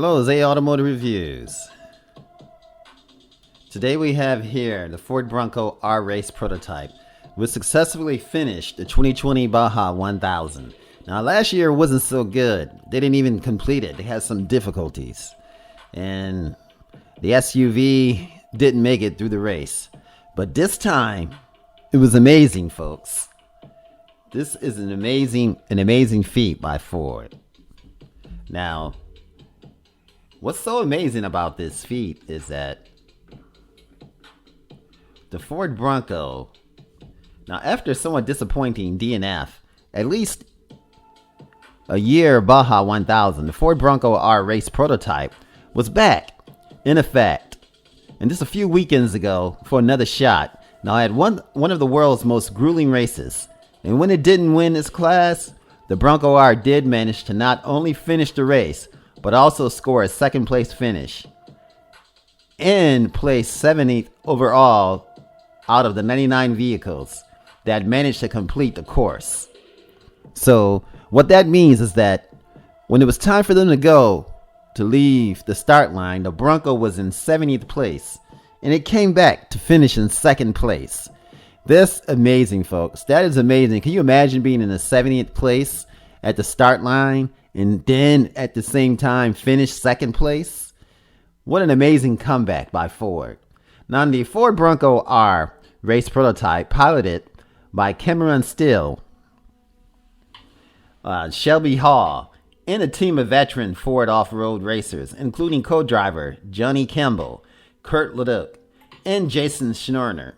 Hello, Zay Automotive Reviews. Today we have here the Ford Bronco R race prototype, which successfully finished the 2020 Baja 1000. Now last year wasn't so good. They didn't even complete it. They had some difficulties. And the SUV didn't make it through the race. But this time, it was amazing, folks. This is an amazing feat by Ford. Now, what's so amazing about this feat is that the Ford Bronco, now after somewhat disappointing DNF, at least a year Baja 1000, the Ford Bronco R race prototype was back in effect. And just a few weekends ago for another shot. Now I had one of the world's most grueling races. And when it didn't win its class, the Bronco R did manage to not only finish the race, but also score a second place finish and place 70th overall out of the 99 vehicles that managed to complete the course. So what that means is that when it was time for them to leave the start line, the Bronco was in 70th place and it came back to finish in second place. This amazing, folks. That is amazing. Can you imagine being in the 70th place at the start line and then at the same time finish second place? What an amazing comeback by Ford. Now the Ford Bronco R race prototype, piloted by Cameron Steele, Shelby Hall, and a team of veteran Ford off-road racers, including co-driver Johnny Campbell, Kurt Leduc, and Jason Schnorner.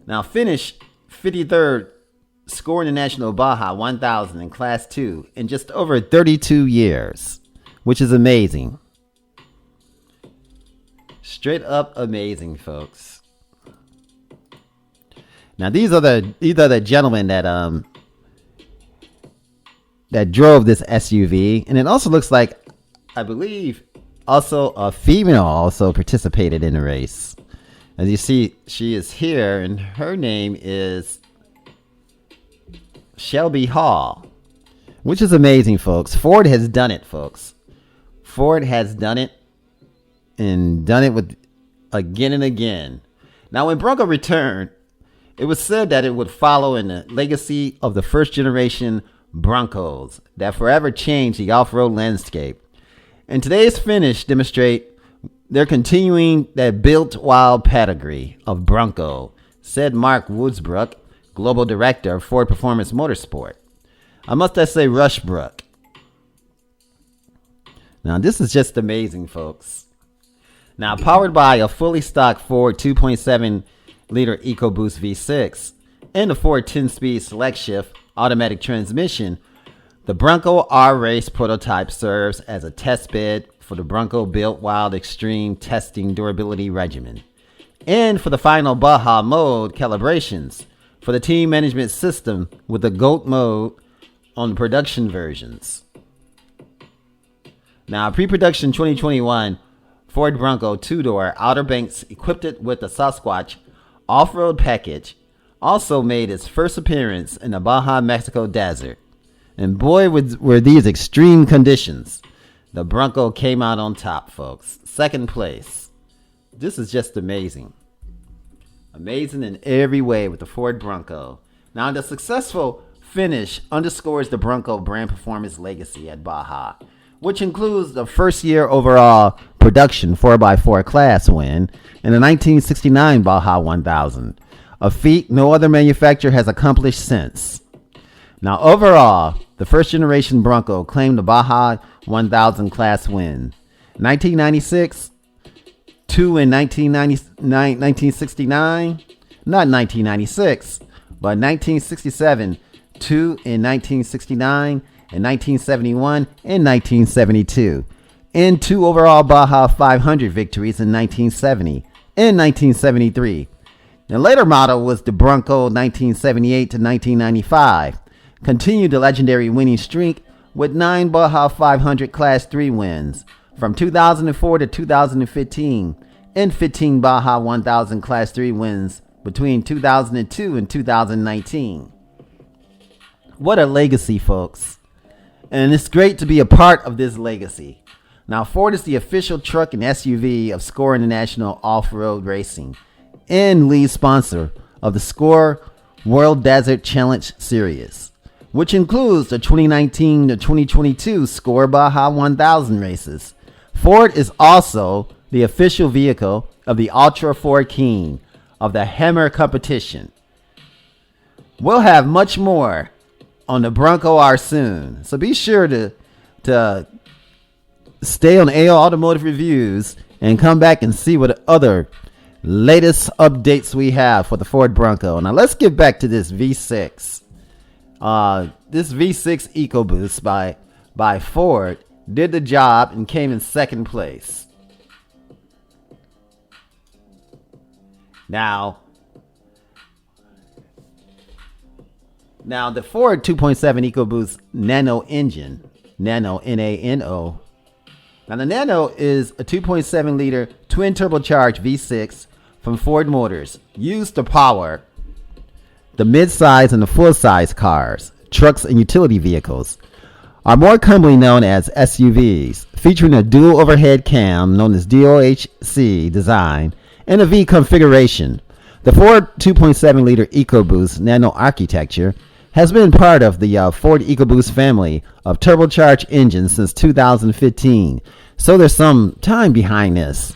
Now finished 53rd, scoring the National Baja 1000 in Class 2 in just over 32 years, which is amazing. Straight up amazing, folks. Now these are the gentlemen that drove this SUV, and it also looks like, I believe, also a female also participated in the race. As you see, she is here, and her name is Shelby Hall, which is amazing, folks. Ford has done it, folks. Ford has done it, and done it with again and again. Now, when Bronco returned, it was said that it would follow in the legacy of the first generation Broncos that forever changed the off-road landscape. And today's finish demonstrate they're continuing that built wild pedigree of Bronco, said Mark Woodsbrook, Global Director of Ford Performance Motorsport. I say Rushbrook. Now this is just amazing, folks. Now powered by a fully stock Ford 2.7 liter EcoBoost V6 and the Ford 10-speed select shift automatic transmission, the Bronco R race prototype serves as a test bed for the Bronco Built Wild Extreme Testing Durability Regimen, and for the final Baja mode calibrations for the team management system with the GOAT mode on the production versions. Now, pre-production 2021 Ford Bronco two-door Outer Banks equipped it with a Sasquatch off-road package also made its first appearance in the Baja, Mexico desert. And boy, were these extreme conditions. The Bronco came out on top, folks. Second place. This is just amazing. Amazing in every way with the Ford Bronco. Now, the successful finish underscores the Bronco brand performance legacy at Baja, which includes the first year overall production 4x4 class win in the 1969 Baja 1000, a feat no other manufacturer has accomplished since. Now, overall, the first generation Bronco claimed the Baja 1000 class win. 1996, 2 in 1969, not 1996, but 1967, 2 in 1969, and 1971 and 1972, and 2 overall Baja 500 victories in 1970 and 1973. The later model was the Bronco 1978 to 1995. Continued the legendary winning streak with 9 Baja 500 Class 3 wins from 2004 to 2015 and 15 Baja 1000 Class 3 wins between 2002 and 2019. What a legacy, folks. And it's great to be a part of this legacy. Now, Ford is the official truck and SUV of SCORE International Off-Road Racing and lead sponsor of the SCORE World Desert Challenge Series, which includes the 2019 to 2022 SCORE Baja 1000 races. Ford is also the official vehicle of the Ultra Ford King of the Hammer competition. We'll have much more on the Bronco R soon, so be sure to stay on AO Automotive Reviews and come back and see what other latest updates we have for the Ford Bronco. Now let's get back to this V6. This V6 EcoBoost by Ford did the job and came in second place. Now the Ford 2.7 EcoBoost Nano engine, Nano N-A-N-O. Now the Nano is a 2.7 liter twin turbocharged V6 from Ford Motors, used to power the mid-size and the full-size cars, trucks, and utility vehicles, are more commonly known as SUVs, featuring a dual overhead cam known as DOHC design and a V configuration. The Ford 2.7 liter EcoBoost Nano architecture has been part of the Ford EcoBoost family of turbocharged engines since 2015, so there's some time behind this.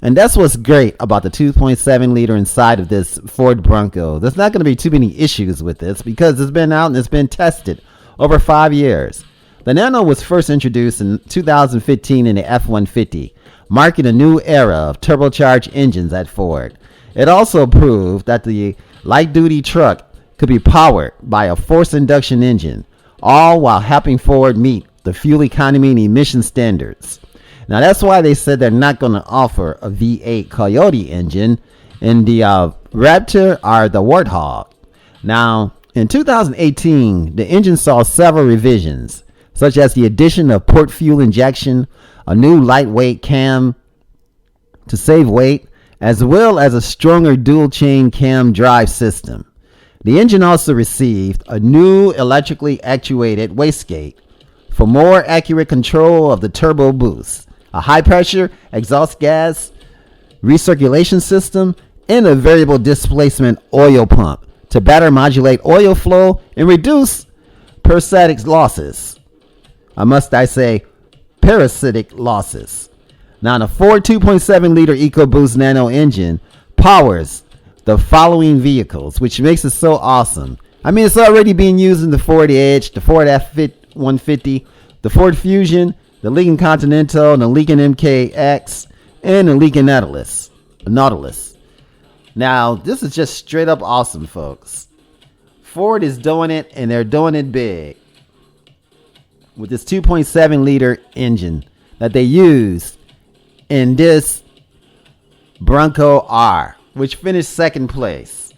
And that's what's great about the 2.7 liter inside of this Ford Bronco. There's not going to be too many issues with this because it's been out and it's been tested over 5 years. The Nano was first introduced in 2015 in the F-150, marking a new era of turbocharged engines at Ford. It also proved that the light-duty truck could be powered by a forced induction engine, all while helping Ford meet the fuel economy and emission standards. Now that's why they said they're not going to offer a V8 Coyote engine in the Raptor or the Warthog. Now, in 2018, the engine saw several revisions, such as the addition of port fuel injection, a new lightweight cam to save weight, as well as a stronger dual-chain cam drive system. The engine also received a new electrically actuated wastegate for more accurate control of the turbo boost, a high-pressure exhaust gas recirculation system, and a variable displacement oil pump to better modulate oil flow and reduce parasitic losses. Parasitic losses. Now, the Ford 2.7 liter EcoBoost Nano engine powers the following vehicles, which makes it so awesome. I mean, it's already being used in the Ford Edge, the Ford F-150, the Ford Fusion, the Lincoln Continental, the Lincoln MKX, and the Lincoln Nautilus. Now, this is just straight up awesome, folks. Ford is doing it, and they're doing it big with this 2.7 liter engine that they used in this Bronco R, which finished second place.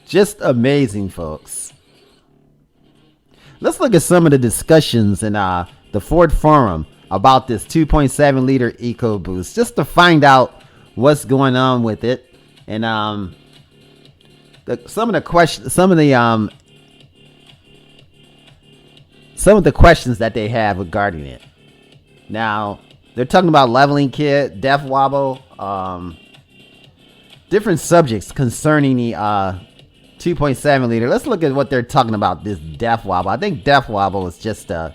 Just amazing, folks. Let's look at some of the discussions in the Ford forum about this 2.7 liter EcoBoost, just to find out what's going on with it, and some of the questions that they have regarding it. Now, they're talking about leveling kit, def wobble, different subjects concerning the 2.7 liter. Let's look at what they're talking about, this def wobble. I think def wobble is just a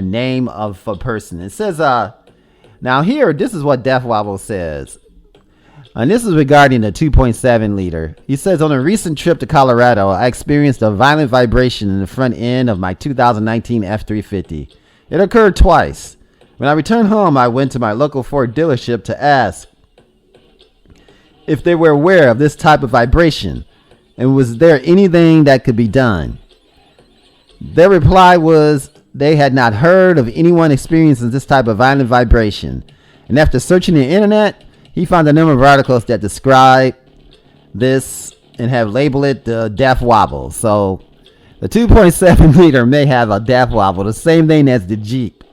name of a person. It says, now here, this is what def wobble says. And this is regarding the 2.7 liter. He says, on a recent trip to Colorado, I experienced a violent vibration in the front end of my 2019 F-350. It occurred twice. When I returned home, I went to my local Ford dealership to ask if they were aware of this type of vibration and was there anything that could be done. Their reply was they had not heard of anyone experiencing this type of violent vibration. And after searching the internet, he found a number of articles that describe this and have labeled it the def wobble. So the 2.7 liter may have a def wobble, the same thing as the Jeep.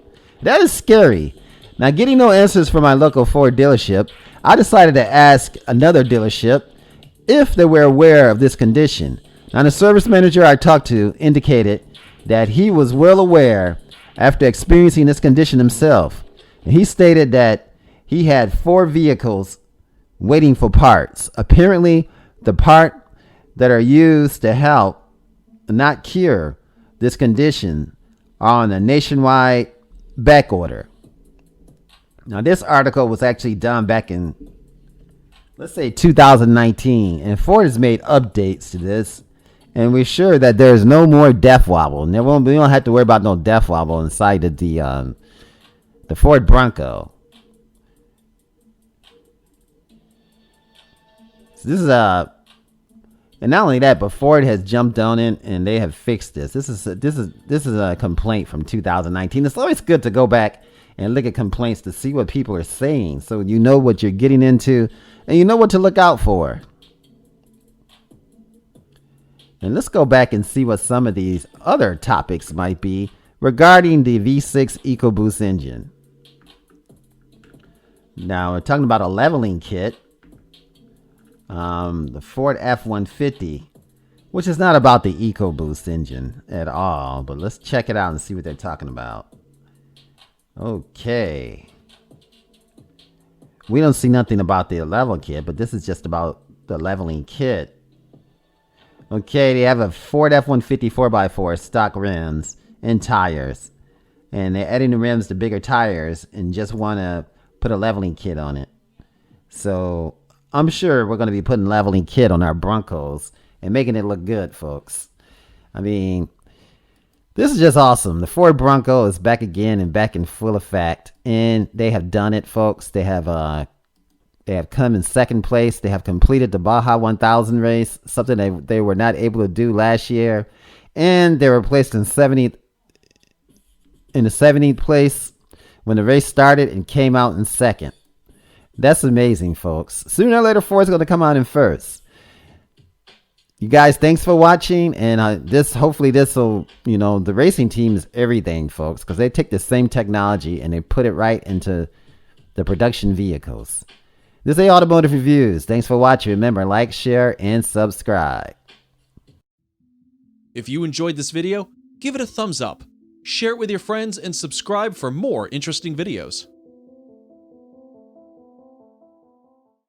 That is scary. Now, getting no answers from my local Ford dealership, I decided to ask another dealership if they were aware of this condition. Now, the service manager I talked to indicated that he was well aware after experiencing this condition himself. And he stated that he had 4 vehicles waiting for parts. Apparently, the part that are used to help, not cure, this condition are on a nationwide back order. Now, this article was actually done back in, let's say, 2019, and Ford has made updates to this, and we're sure that there's no more death wobble. And we don't have to worry about no death wobble inside of the Ford Bronco. So this is and not only that, but Ford has jumped on it and they have fixed this. This is a complaint from 2019. It's always good to go back and look at complaints to see what people are saying, so you know what you're getting into and you know what to look out for. And let's go back and see what some of these other topics might be regarding the V6 EcoBoost engine. Now we're talking about a leveling kit. The Ford F-150, which is not about the EcoBoost engine at all, but let's check it out and see what they're talking about. Okay. We don't see nothing about the level kit, but this is just about the leveling kit. Okay, they have a Ford F-150 4x4 stock rims and tires. And they're adding the rims to bigger tires and just want to put a leveling kit on it. So I'm sure we're going to be putting leveling kit on our Broncos and making it look good, folks. I mean, this is just awesome. The Ford Bronco is back again and back in full effect. And they have done it, folks. They have come in second place. They have completed the Baja 1000 race, something they were not able to do last year. And they were placed in the 70th place when the race started and came out in second. That's amazing, folks. Sooner or later, Ford's going to come out in first. You guys, thanks for watching. And hopefully this will, the racing team is everything, folks, because they take the same technology and they put it right into the production vehicles. This is Automotive Reviews. Thanks for watching. Remember, like, share, and subscribe. If you enjoyed this video, give it a thumbs up, share it with your friends, and subscribe for more interesting videos.